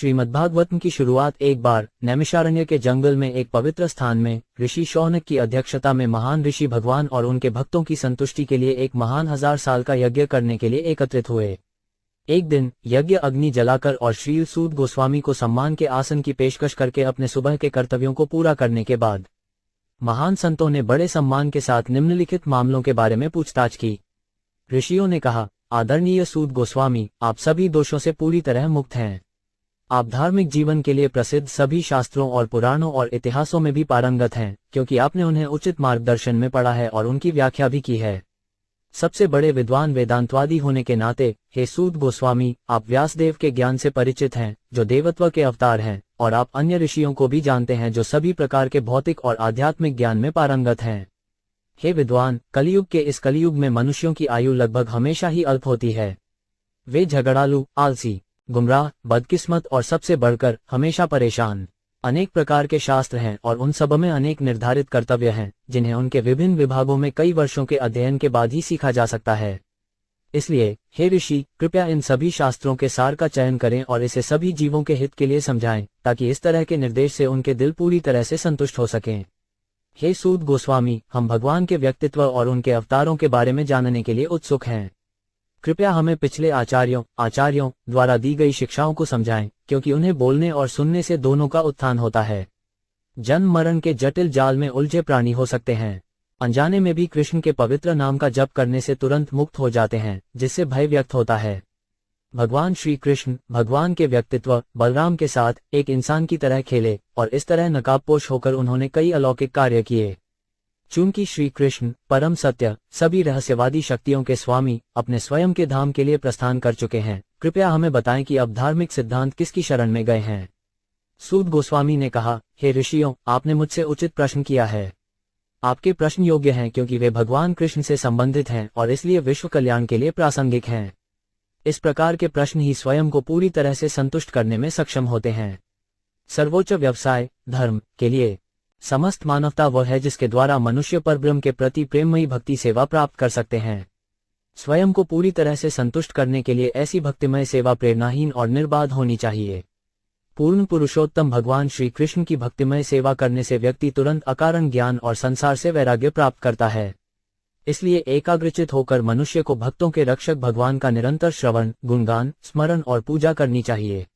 श्रीमद्भागवतम की शुरुआत एक बार नैमिषारण्य के जंगल में एक पवित्र स्थान में ऋषि शौनक की अध्यक्षता में महान ऋषि भगवान और उनके भक्तों की संतुष्टि के लिए एक महान 1000 साल का यज्ञ करने के लिए एकत्रित हुए। एक दिन यज्ञ अग्नि जलाकर और श्री सूत गोस्वामी को सम्मान के आसन की पेशकश करके अपने सुबह के कर्तव्यों को पूरा करने के बाद महान संतों ने बड़े सम्मान के साथ निम्नलिखित मामलों के बारे में पूछताछ की। ऋषियों ने कहा, आदरणीय सूत गोस्वामी, आप सभी दोषों से पूरी तरह मुक्त हैं। आप धार्मिक जीवन के लिए प्रसिद्ध सभी शास्त्रों और पुराणों और इतिहासों में भी पारंगत हैं, क्योंकि आपने उन्हें उचित मार्गदर्शन में पढ़ा है और उनकी व्याख्या भी की है। सबसे बड़े विद्वान वेदांतवादी होने के नाते हे सूत गोस्वामी, आप व्यासदेव के ज्ञान से परिचित हैं, जो देवत्व के अवतार हैं, और आप अन्य ऋषियों को भी जानते हैं जो सभी प्रकार के भौतिक और आध्यात्मिक ज्ञान में पारंगत हैं। हे विद्वान, कलियुग के इस कलियुग में मनुष्यों की आयु लगभग हमेशा ही अल्प होती है। वे झगड़ालू, आलसी, गुमराह, बदकिस्मत और सबसे बढ़कर हमेशा परेशान। अनेक प्रकार के शास्त्र हैं और उन सब में अनेक निर्धारित कर्तव्य हैं, जिन्हें उनके विभिन्न विभागों में कई वर्षों के अध्ययन के बाद ही सीखा जा सकता है। इसलिए हे ऋषि, कृपया इन सभी शास्त्रों के सार का चयन करें और इसे सभी जीवों के हित के लिए समझाएं, ताकि इस तरह के निर्देश से उनके दिल पूरी तरह से संतुष्ट हो सकें। हे सूत गोस्वामी, हम भगवान के व्यक्तित्व और उनके अवतारों के बारे में जानने के लिए उत्सुक हैं। कृपया हमें पिछले आचार्यों द्वारा दी गई शिक्षाओं को समझाएं, क्योंकि उन्हें बोलने और सुनने से दोनों का उत्थान होता है। जन्म मरण के जटिल जाल में उलझे प्राणी हो सकते हैं। अनजाने में भी कृष्ण के पवित्र नाम का जप करने से तुरंत मुक्त हो जाते हैं, जिससे भय व्यक्त होता है। भगवान श्री कृष्ण भगवान के व्यक्तित्व बलराम के साथ एक इंसान की तरह खेले और इस तरह नकाबपोश होकर उन्होंने कई अलौकिक कार्य किए। चूंकि श्री कृष्ण परम सत्य, सभी रहस्यवादी शक्तियों के स्वामी, अपने स्वयं के धाम के लिए प्रस्थान कर चुके हैं, कृपया हमें बताएं कि अब धार्मिक सिद्धांत किसकी शरण में गए हैं। सूत गोस्वामी ने कहा, हे ऋषियों, आपने मुझसे उचित प्रश्न किया है। आपके प्रश्न योग्य हैं क्योंकि वे भगवान कृष्ण से संबंधित हैं और इसलिए विश्व कल्याण के लिए प्रासंगिक हैं। इस प्रकार के प्रश्न ही स्वयं को पूरी तरह से संतुष्ट करने में सक्षम होते हैं। सर्वोच्च व्यवसाय धर्म के लिए समस्त मानवता वह है जिसके द्वारा मनुष्य परब्रह्म के प्रति प्रेममयी भक्ति सेवा प्राप्त कर सकते हैं। स्वयं को पूरी तरह से संतुष्ट करने के लिए ऐसी भक्तिमय सेवा प्रेरणाहीन और निर्बाध होनी चाहिए। पूर्ण पुरुषोत्तम भगवान श्री कृष्ण की भक्तिमय सेवा करने से व्यक्ति तुरंत अकारण ज्ञान और संसार से वैराग्य प्राप्त करता है। इसलिए एकाग्रचित होकर मनुष्य को भक्तों के रक्षक भगवान का निरंतर श्रवण, गुणगान, स्मरण और पूजा करनी चाहिए।